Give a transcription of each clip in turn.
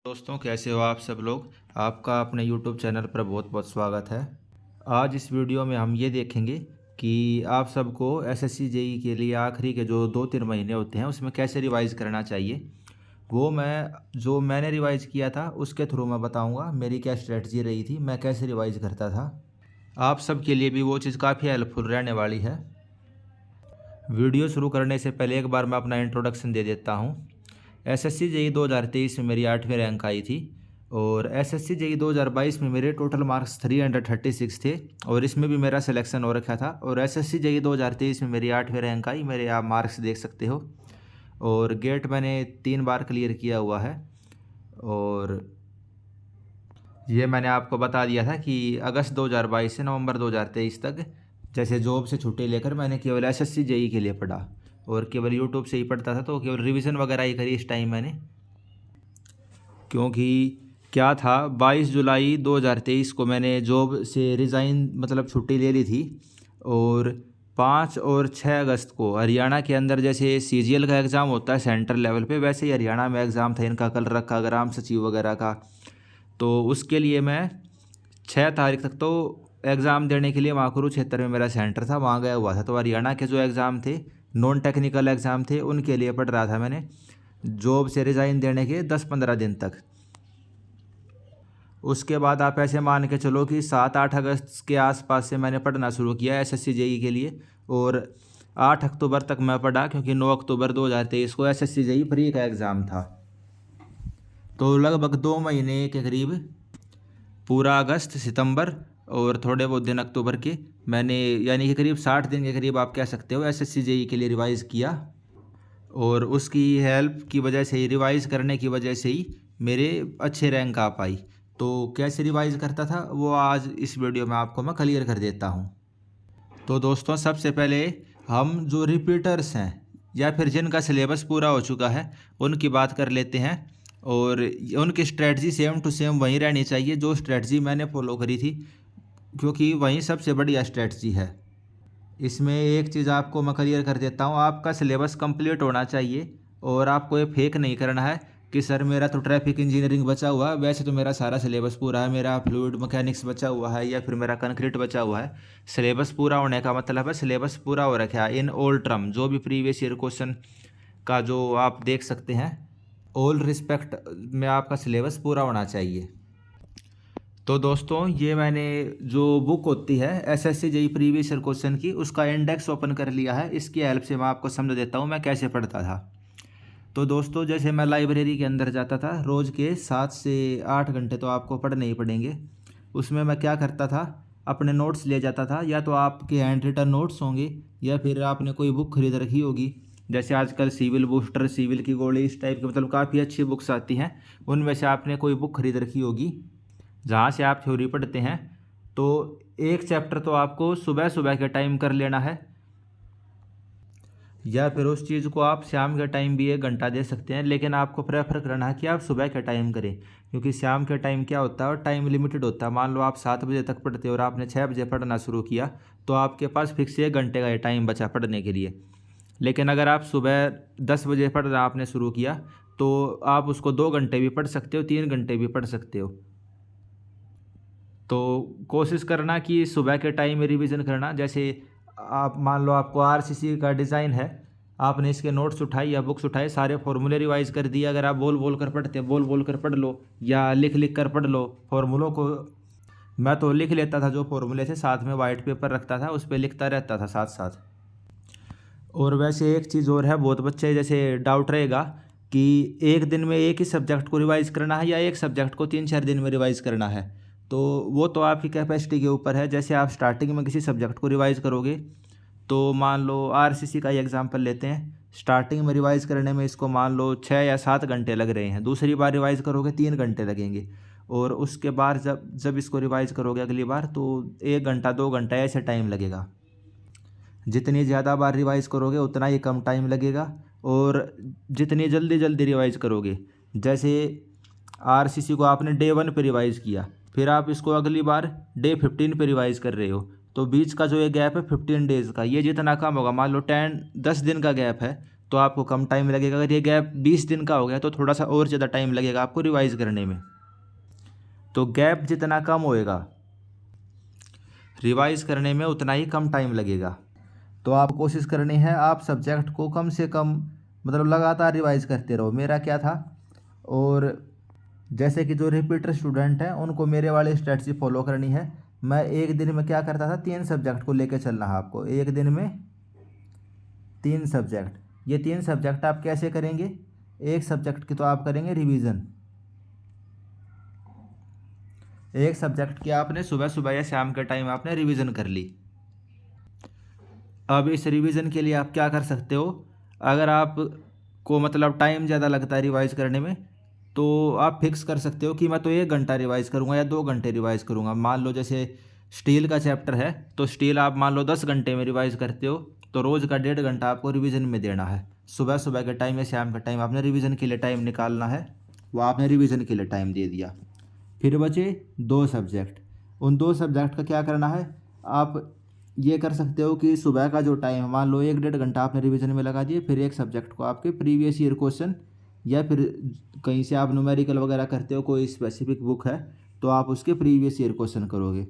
दोस्तों, कैसे हो आप सब लोग। आपका अपने YouTube चैनल पर बहुत बहुत स्वागत है। आज इस वीडियो में हम ये देखेंगे कि आप सबको SSC जेई के लिए आखिरी के जो 2-3 महीने होते हैं उसमें कैसे रिवाइज़ करना चाहिए। वो मैंने रिवाइज़ किया था उसके थ्रू मैं बताऊंगा मेरी क्या स्ट्रेटजी रही थी, मैं कैसे रिवाइज़ करता था। आप सब के लिए भी वो चीज़ काफ़ी हेल्पफुल रहने वाली है। वीडियो शुरू करने से पहले एक बार मैं अपना इंट्रोडक्शन दे देता हूँ। SSC जेई 2023 में मेरी 8वीं रैंक आई थी और SSC जेई 2022 में मेरे टोटल मार्क्स 336 थे और इसमें भी मेरा सिलेक्शन हो रखा था। और SSC जेई 2023 में मेरी 8वीं रैंक आई, मेरे आप मार्क्स देख सकते हो। और गेट मैंने 3 बार क्लियर किया हुआ है। और ये मैंने आपको बता दिया था कि अगस्त 2022 से नवंबर 2023 तक जैसे जॉब से छुट्टी लेकर मैंने केवल SSC जेई के लिए पढ़ा और केवल यूट्यूब से ही पढ़ता था, तो केवल रिवीजन वगैरह ही करी इस टाइम मैंने। क्योंकि क्या था, 22 जुलाई 2023 को मैंने जॉब से रिज़ाइन मतलब छुट्टी ले ली थी और 5 और 6 अगस्त को हरियाणा के अंदर जैसे CGL का एग्ज़ाम होता है सेंट्रल लेवल पे, वैसे ही हरियाणा में एग्ज़ाम था इनका कल रखा ग्राम सचिव वगैरह का। तो उसके लिए मैं 6 तारीख तक तो एग्ज़ाम देने के लिए वहाँ कुरुक्षेत्र में मेरा सेंटर था, वहाँ गया हुआ था। तो हरियाणा के जो एग्ज़ाम थे, नॉन टेक्निकल एग्ज़ाम थे, उनके लिए पढ़ रहा था मैंने जॉब से रिज़ाइन देने के 10-15 दिन तक। उसके बाद आप ऐसे मान के चलो कि 7-8 अगस्त के आसपास से मैंने पढ़ना शुरू किया SSC जेई के लिए और 8 अक्टूबर तक मैं पढ़ा, क्योंकि 9 अक्टूबर 2023 को SSC जेई प्री का एग्ज़ाम था। तो लगभग 2 महीने के करीब पूरा अगस्त, सितंबर और थोड़े बहुत दिन अक्टूबर के मैंने, यानी कि करीब 60 दिन के करीब आप कह सकते हो, SSC जेई के लिए रिवाइज़ किया। और उसकी हेल्प की वजह से ही, रिवाइज़ करने की वजह से ही मेरे अच्छे रैंक आ पाई। तो कैसे रिवाइज़ करता था वो आज इस वीडियो में आपको मैं क्लियर कर देता हूँ। तो दोस्तों, सबसे पहले हम जो रिपीटर्स हैं या फिर जिनका सिलेबस पूरा हो चुका है उनकी बात कर लेते हैं। और उनकी स्ट्रेटजी सेम टू सेम वहीं रहनी चाहिए जो स्ट्रेटजी मैंने फॉलो करी थी, क्योंकि वहीं सबसे बढ़िया स्ट्रेटजी है। इसमें एक चीज़ आपको मैं क्लियर कर देता हूँ, आपका सिलेबस कंप्लीट होना चाहिए और आपको ये फेक नहीं करना है कि सर मेरा तो ट्रैफिक इंजीनियरिंग बचा हुआ है, वैसे तो मेरा सारा सिलेबस पूरा है, मेरा फ्लूइड मैकेनिक्स बचा हुआ है या फिर मेरा कंक्रीट बचा हुआ है। सिलेबस पूरा होने का मतलब है सिलेबस पूरा हो रखा है इन ऑल टर्म, जो भी प्रीवियस ईयर क्वेश्चन का जो आप देख सकते हैं, ऑल रिस्पेक्ट में आपका सिलेबस पूरा होना चाहिए। तो दोस्तों, ये मैंने जो बुक होती है SSC JE previous year question की, उसका इंडेक्स ओपन कर लिया है। इसकी हेल्प से मैं आपको समझ देता हूँ मैं कैसे पढ़ता था। तो दोस्तों, जैसे मैं लाइब्रेरी के अंदर जाता था, रोज़ के 7 से 8 घंटे तो आपको पढ़ने ही पड़ेंगे। उसमें मैं क्या करता था, अपने नोट्स ले जाता था, या तो आपके हैंड रिटन नोट्स होंगे या फिर आपने कोई बुक खरीद रखी होगी। जैसे आजकल सिविल बूस्टर, सिविल की गोली, इस टाइप की मतलब काफ़ी अच्छी बुक्स आती हैं, उनमें से आपने कोई बुक खरीद रखी होगी जहाँ से आप थ्योरी पढ़ते हैं। तो एक चैप्टर तो आपको सुबह सुबह के टाइम कर लेना है, या फिर उस चीज़ को आप शाम के टाइम भी 1 घंटा दे सकते हैं, लेकिन आपको प्रेफर करना है कि आप सुबह के टाइम करें, क्योंकि शाम के टाइम क्या होता है और टाइम लिमिटेड होता है। मान लो आप 7 बजे तक पढ़ते हो और आपने 6 बजे पढ़ना शुरू किया, तो आपके पास फिक्स 1 घंटे का टाइम बचा पढ़ने के लिए। लेकिन अगर आप सुबह 10 बजे पढ़ना आपने शुरू किया, तो आप उसको 2 घंटे भी पढ़ सकते हो, 3 घंटे भी पढ़ सकते हो। तो कोशिश करना कि सुबह के टाइम में रिवीजन करना। जैसे आप मान लो आपको RCC का डिज़ाइन है, आपने इसके नोट्स उठाए या बुक्स उठाए, सारे फॉर्मूले रिवाइज कर दिए। अगर आप बोल बोल कर पढ़ते, बोल बोल कर पढ़ लो या लिख लिख कर पढ़ लो फॉर्मूलों को। मैं तो लिख लेता था जो फॉर्मूले थे, साथ में वाइट पेपर रखता था, उस पर लिखता रहता था साथ साथ। और वैसे एक चीज़ और है, बहुत बच्चे जैसे डाउट रहेगा कि एक दिन में एक ही सब्जेक्ट को रिवाइज़ करना है या एक सब्जेक्ट को 3-4 दिन में रिवाइज़ करना है। तो वो तो आपकी कैपेसिटी के ऊपर है। जैसे आप स्टार्टिंग में किसी सब्जेक्ट को रिवाइज़ करोगे, तो मान लो RCC का ही एग्जांपल लेते हैं, स्टार्टिंग में रिवाइज़ करने में इसको मान लो 6 या 7 घंटे लग रहे हैं, दूसरी बार रिवाइज़ करोगे 3 घंटे लगेंगे, और उसके बाद जब जब इसको रिवाइज़ करोगे अगली बार, तो 1 घंटा 2 घंटा ऐसे टाइम लगेगा। जितनी ज़्यादा बार रिवाइज़ करोगे उतना ही कम टाइम लगेगा। और जितनी जल्दी जल्दी रिवाइज़ करोगे, जैसे RCC को आपने डे 1 पे रिवाइज़ किया, फिर आप इसको अगली बार डे 15 पे रिवाइज़ कर रहे हो, तो बीच का जो ये गैप है 15 डेज़ का, ये जितना कम होगा, मान लो 10 दिन का गैप है, तो आपको कम टाइम लगेगा। अगर ये गैप 20 दिन का हो गया तो थोड़ा सा और ज़्यादा टाइम लगेगा आपको रिवाइज करने में। तो गैप जितना कम होएगा रिवाइज करने में उतना ही कम टाइम लगेगा। तो आप कोशिश करनी है आप सब्जेक्ट को कम से कम मतलब लगातार रिवाइज करते रहो। मेरा क्या था, और जैसे कि जो रिपीटर स्टूडेंट हैं उनको मेरे वाली स्ट्रेटजी फॉलो करनी है। मैं एक दिन में क्या करता था, 3 सब्जेक्ट को लेकर चलना है आपको। एक दिन में 3 सब्जेक्ट। ये 3 सब्जेक्ट आप कैसे करेंगे, एक सब्जेक्ट की तो आप करेंगे रिवीजन। एक सब्जेक्ट की आपने सुबह सुबह या शाम के टाइम आपने रिवीजन कर ली। अब इस रिवीजन के लिए आप क्या कर सकते हो, अगर आप को मतलब टाइम ज़्यादा लगता है रिवाइज करने में तो आप फिक्स कर सकते हो कि मैं तो 1 घंटा रिवाइज करूँगा या 2 घंटे रिवाइज करूँगा। मान लो जैसे स्टील का चैप्टर है तो स्टील आप मान लो 10 घंटे में रिवाइज करते हो तो रोज़ का 1.5 घंटा आपको रिवीजन में देना है। सुबह सुबह के टाइम या शाम का टाइम आपने रिवीजन के लिए टाइम निकालना है, वो आपने रिवीजन के लिए टाइम दे दिया। फिर बचे 2 सब्जेक्ट। उन 2 सब्जेक्ट का क्या करना है, आप ये कर सकते हो कि सुबह का जो टाइम है मान लो 1-1.5 घंटा आपने रिवीजन में लगा दिए, फिर एक सब्जेक्ट को आपके प्रीवियस ईयर क्वेश्चन या फिर कहीं से आप न्यूमेरिकल वगैरह करते हो, कोई स्पेसिफिक बुक है तो आप उसके प्रीवियस ईयर क्वेश्चन करोगे।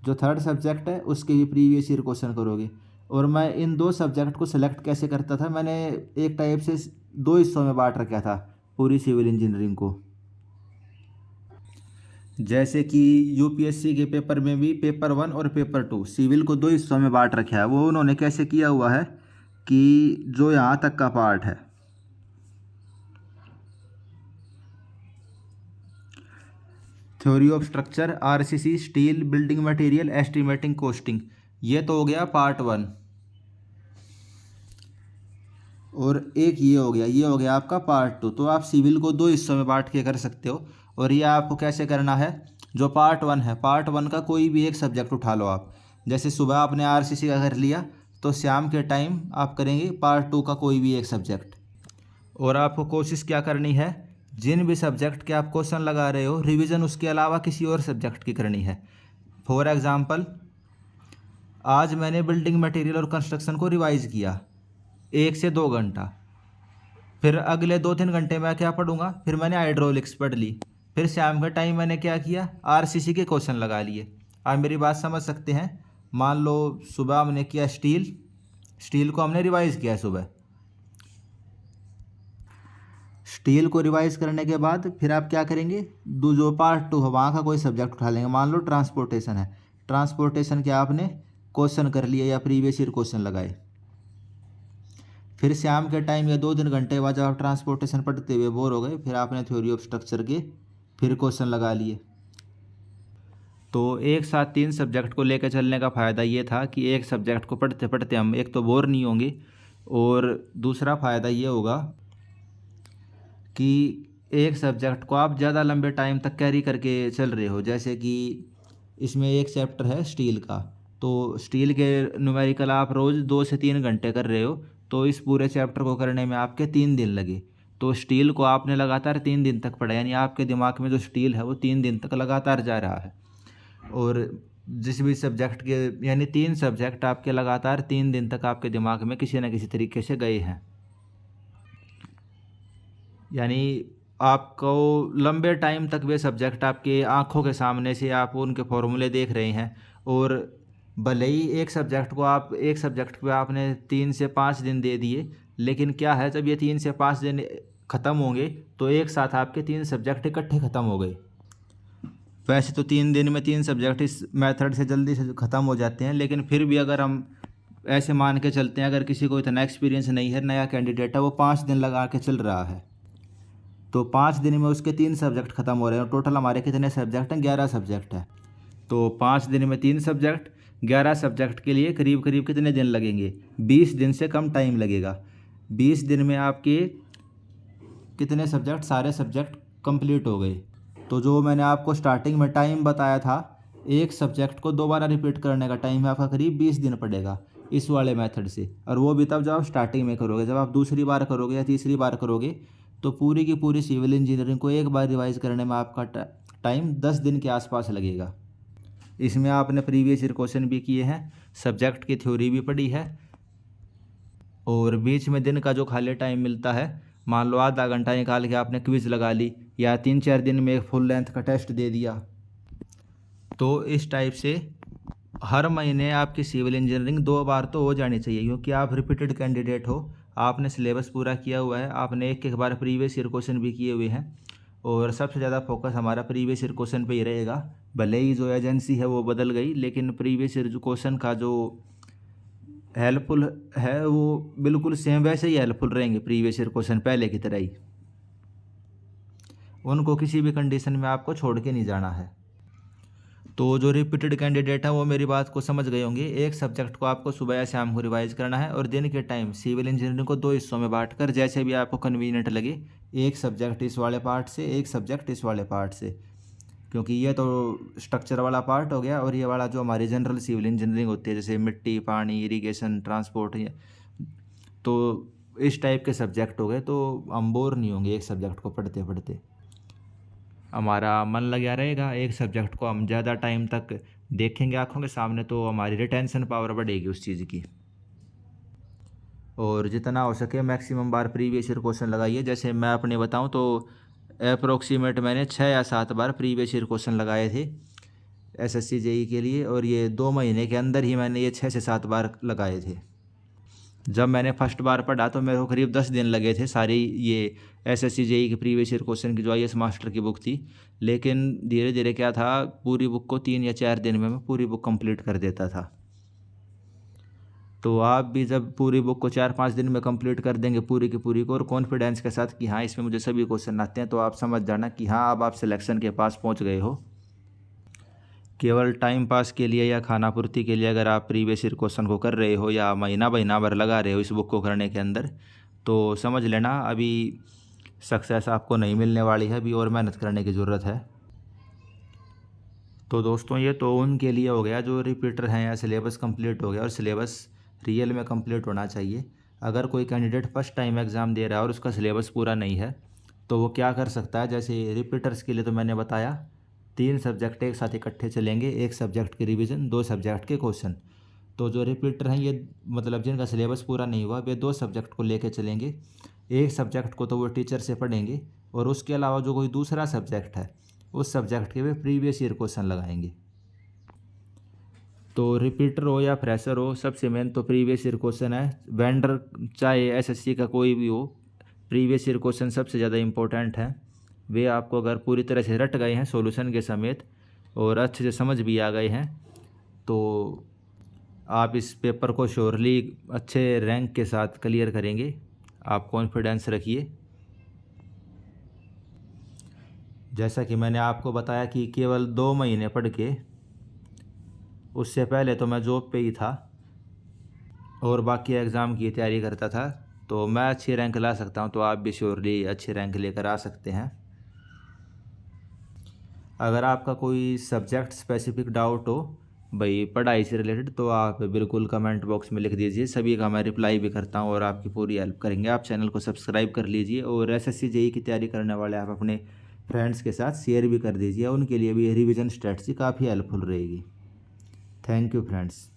जो थर्ड सब्जेक्ट है उसके भी प्रीवियस ईयर क्वेश्चन करोगे। और मैं इन 2 सब्जेक्ट को सिलेक्ट कैसे करता था, मैंने एक टाइप से 2 हिस्सों में बांट रखा था पूरी सिविल इंजीनियरिंग को। जैसे कि यूपीएससी के पेपर में भी पेपर 1 और पेपर 2 सिविल को 2 हिस्सों में बांट रखा है। वो उन्होंने कैसे किया हुआ है कि जो यहाँ तक का पार्ट है, theory of structure, RCC, steel, building material, estimating, costing, ये तो हो गया पार्ट 1। और एक ये हो गया, ये हो गया आपका पार्ट 2। तो आप सिविल को 2 हिस्सों में बांट के कर सकते हो। और ये आपको कैसे करना है, जो पार्ट 1 है पार्ट 1 का कोई भी एक सब्जेक्ट उठा लो आप। जैसे सुबह आपने आरसीसी का कर लिया तो शाम के टाइम आप करेंगे पार्ट 2 का कोई भी एक सब्जेक्ट। और आपको कोशिश क्या करनी है, जिन भी सब्जेक्ट के आप क्वेश्चन लगा रहे हो रिवीजन उसके अलावा किसी और सब्जेक्ट की करनी है। फॉर एग्ज़ाम्पल आज मैंने बिल्डिंग मटेरियल और कंस्ट्रक्शन को रिवाइज़ किया 1 से 2 घंटा, फिर अगले 2-3 घंटे मैं क्या पढ़ूंगा, फिर मैंने हाइड्रोलिक्स पढ़ ली, फिर शाम का टाइम मैंने क्या किया, आरसीसी के क्वेश्चन लगा लिए। आप मेरी बात समझ सकते हैं। मान लो सुबह हमने किया स्टील, स्टील को हमने रिवाइज़ किया सुबह। स्टील को रिवाइज करने के बाद फिर आप क्या करेंगे, जो पार्ट 2 है वहाँ का कोई सब्जेक्ट उठा लेंगे। मान लो ट्रांसपोर्टेशन है, ट्रांसपोर्टेशन के आपने क्वेश्चन कर लिए या प्रीवियस ईयर क्वेश्चन लगाए। फिर शाम के टाइम या 2-3 घंटे बाद जब आप ट्रांसपोर्टेशन पढ़ते हुए बोर हो गए, फिर आपने थ्योरी ऑफ स्ट्रक्चर के फिर क्वेश्चन लगा लिए। तो एक साथ 3 सब्जेक्ट को लेकर चलने का फ़ायदा ये था कि एक सब्जेक्ट को पढ़ते पढ़ते हम एक तो बोर नहीं होंगे, और दूसरा फ़ायदा ये होगा कि एक सब्जेक्ट को आप ज़्यादा लंबे टाइम तक कैरी करके चल रहे हो। जैसे कि इसमें एक चैप्टर है स्टील का, तो स्टील के न्यूमेरिकल आप रोज़ 2 से 3 घंटे कर रहे हो, तो इस पूरे चैप्टर को करने में आपके 3 दिन लगे। तो स्टील को आपने लगातार 3 दिन तक पढ़ा, यानी आपके दिमाग में जो स्टील है वो 3 दिन तक लगातार जा रहा है। और जिस भी सब्जेक्ट के यानी 3 सब्जेक्ट आपके लगातार 3 दिन तक आपके दिमाग में किसी न किसी तरीके से गए हैं। यानी आपको लंबे टाइम तक वे सब्जेक्ट आपके आँखों के सामने से आप उनके फॉर्मूले देख रहे हैं। और भले ही एक सब्जेक्ट को आप एक सब्जेक्ट पे आपने 3 से 5 दिन दे दिए, लेकिन क्या है जब ये 3 से 5 दिन ख़त्म होंगे तो एक साथ आपके 3 सब्जेक्ट इकट्ठे ख़त्म हो गए। वैसे तो 3 दिन में 3 सब्जेक्ट इस मेथड से जल्दी से ख़त्म हो जाते हैं, लेकिन फिर भी अगर हम ऐसे मान के चलते हैं, अगर किसी को इतना एक्सपीरियंस नहीं है, नया कैंडिडेट है, वो 5 दिन लगा के चल रहा है, तो 5 दिन में उसके 3 सब्जेक्ट ख़त्म हो रहे हैं। टोटल हमारे कितने सब्जेक्ट हैं, 11 सब्जेक्ट हैं। तो 5 दिन में 3 सब्जेक्ट, 11 सब्जेक्ट के लिए करीब करीब कितने दिन लगेंगे, 20 दिन से कम टाइम लगेगा। 20 दिन में आपके कितने सब्जेक्ट, सारे सब्जेक्ट कंप्लीट हो गए। तो जो मैंने आपको स्टार्टिंग में टाइम बताया था, एक सब्जेक्ट को दोबारा रिपीट करने का टाइम है आपका करीब 20 दिन पड़ेगा इस वाले मेथड से। और वो भी तब जब आप स्टार्टिंग में करोगे, जब आप दूसरी बार करोगे या तीसरी बार करोगे तो पूरी की पूरी सिविल इंजीनियरिंग को एक बार रिवाइज करने में आपका टाइम 10 दिन के आसपास लगेगा। इसमें आपने प्रीवियस ईयर क्वेश्चन भी किए हैं, सब्जेक्ट की थ्योरी भी पढ़ी है, और बीच में दिन का जो खाली टाइम मिलता है, मान लो आधा घंटा निकाल के आपने क्विज़ लगा ली या 3-4 दिन में एक फुल लेंथ का टेस्ट दे दिया। तो इस टाइप से हर महीने आपकी सिविल इंजीनियरिंग 2 बार तो हो जानी चाहिए, क्योंकि आप रिपीटेड कैंडिडेट हो, आपने सिलेबस पूरा किया हुआ है, आपने एक बार प्रीवियस ईयर क्वेश्चन भी किए हुए हैं। और सबसे ज़्यादा फोकस हमारा प्रीवियस ईयर क्वेश्चन पे ही रहेगा। भले ही जो एजेंसी है वो बदल गई, लेकिन प्रीवियस ईयर जो क्वेश्चन का जो हेल्पफुल है वो बिल्कुल सेम वैसे ही हेल्पफुल रहेंगे, प्रीवियस ईयर क्वेश्चन पहले की तरह ही। उनको किसी भी कंडीशन में आपको छोड़ के नहीं जाना है। तो जो रिपीटेड कैंडिडेट हैं वो मेरी बात को समझ गए होंगे। एक सब्जेक्ट को आपको सुबह या शाम को रिवाइज करना है, और दिन के टाइम सिविल इंजीनियरिंग को 2 हिस्सों में बांटकर जैसे भी आपको कन्वीनियंट लगे, एक सब्जेक्ट इस वाले पार्ट से, एक सब्जेक्ट इस वाले पार्ट से, क्योंकि ये तो स्ट्रक्चर वाला पार्ट हो गया, और ये वाला जो हमारी जनरल सिविल इंजीनियरिंग होती है जैसे मिट्टी, पानी, इरिगेशन, ट्रांसपोर्ट, तो इस टाइप के सब्जेक्ट हो गए। तो हम बोर नहीं होंगे एक सब्जेक्ट को पढ़ते पढ़ते, हमारा मन लगा रहेगा। एक सब्जेक्ट को हम ज़्यादा टाइम तक देखेंगे आँखों के सामने, तो हमारी रिटेंशन पावर बढ़ेगी उस चीज़ की। और जितना हो सके मैक्सिमम बार प्रीवियस ईयर क्वेश्चन लगाइए। जैसे मैं अपने बताऊं तो अप्रोक्सीमेट मैंने 6 या 7 बार प्रीवियस ईयर क्वेश्चन लगाए थे एसएससी जेई के लिए, और ये 2 महीने के अंदर ही मैंने ये 6 से 7 बार लगाए थे। जब मैंने फर्स्ट बार पढ़ा तो मेरे को करीब 10 दिन लगे थे सारी ये एसएससी जेई की प्रीवियस ईयर क्वेश्चन की जो आईएएस मास्टर की बुक थी। लेकिन धीरे धीरे क्या था, पूरी बुक को 3 या 4 दिन में मैं पूरी बुक कंप्लीट कर देता था। तो आप भी जब पूरी बुक को 4-5 दिन में कंप्लीट कर देंगे पूरी की पूरी को, और कॉन्फिडेंस के साथ कि हाँ इसमें मुझे सभी क्वेश्चन आते हैं, तो आप समझ जाना कि हाँ अब आप सिलेक्शन के पास पहुँच गए हो। केवल टाइम पास के लिए या खाना पूर्ति के लिए अगर आप प्रीवियस ईयर क्वेश्चन को कर रहे हो या महीना भर लगा रहे हो इस बुक को करने के अंदर, तो समझ लेना अभी सक्सेस आपको नहीं मिलने वाली है, अभी और मेहनत करने की ज़रूरत है। तो दोस्तों ये तो उनके लिए हो गया जो रिपीटर हैं या सिलेबस कंप्लीट हो गया, और सिलेबस रियल में कंप्लीट होना चाहिए। अगर कोई कैंडिडेट फर्स्ट टाइम एग्ज़ाम दे रहा है और उसका सिलेबस पूरा नहीं है, तो वो क्या कर सकता है। जैसे रिपीटर्स के लिए तो मैंने बताया 3 सब्जेक्ट एक साथ इकट्ठे चलेंगे, एक सब्जेक्ट की रिवीजन, 2 सब्जेक्ट के क्वेश्चन। तो जो रिपीटर हैं ये मतलब जिनका सिलेबस पूरा नहीं हुआ, वे 2 सब्जेक्ट को लेके चलेंगे। एक सब्जेक्ट को तो वो टीचर से पढ़ेंगे, और उसके अलावा जो कोई दूसरा सब्जेक्ट है उस सब्जेक्ट के वे प्रीवियस ईयर क्वेश्चन लगाएंगे। तो रिपीटर हो या फ्रेशर हो, सबसे मेन तो प्रीवियस ईयर क्वेश्चन है। वेंडर चाहे एसएससी का कोई भी हो, प्रीवियस ईयर क्वेश्चन सबसे ज़्यादा इम्पोर्टेंट है। वे आपको अगर पूरी तरह से रट गए हैं सॉल्यूशन के समेत और अच्छे से समझ भी आ गए हैं, तो आप इस पेपर को श्योरली अच्छे रैंक के साथ क्लियर करेंगे। आप कॉन्फिडेंस रखिए। जैसा कि मैंने आपको बताया कि केवल 2 महीने पढ़ के, उससे पहले तो मैं जॉब पे ही था और बाकी एग्ज़ाम की तैयारी करता था, तो मैं अच्छी रैंक ला सकता हूं, तो आप भी श्योरली अच्छी रैंक लेकर आ सकते हैं। अगर आपका कोई सब्जेक्ट स्पेसिफिक डाउट हो भाई पढ़ाई से रिलेटेड, तो आप बिल्कुल कमेंट बॉक्स में लिख दीजिए, सभी का मैं रिप्लाई भी करता हूं और आपकी पूरी हेल्प करेंगे। आप चैनल को सब्सक्राइब कर लीजिए, और एसएससी जेई की तैयारी करने वाले आप अपने फ्रेंड्स के साथ शेयर भी कर दीजिए, उनके लिए भी रिवीजन स्ट्रेटजी काफ़ी हेल्पफुल रहेगी। Thank you friends.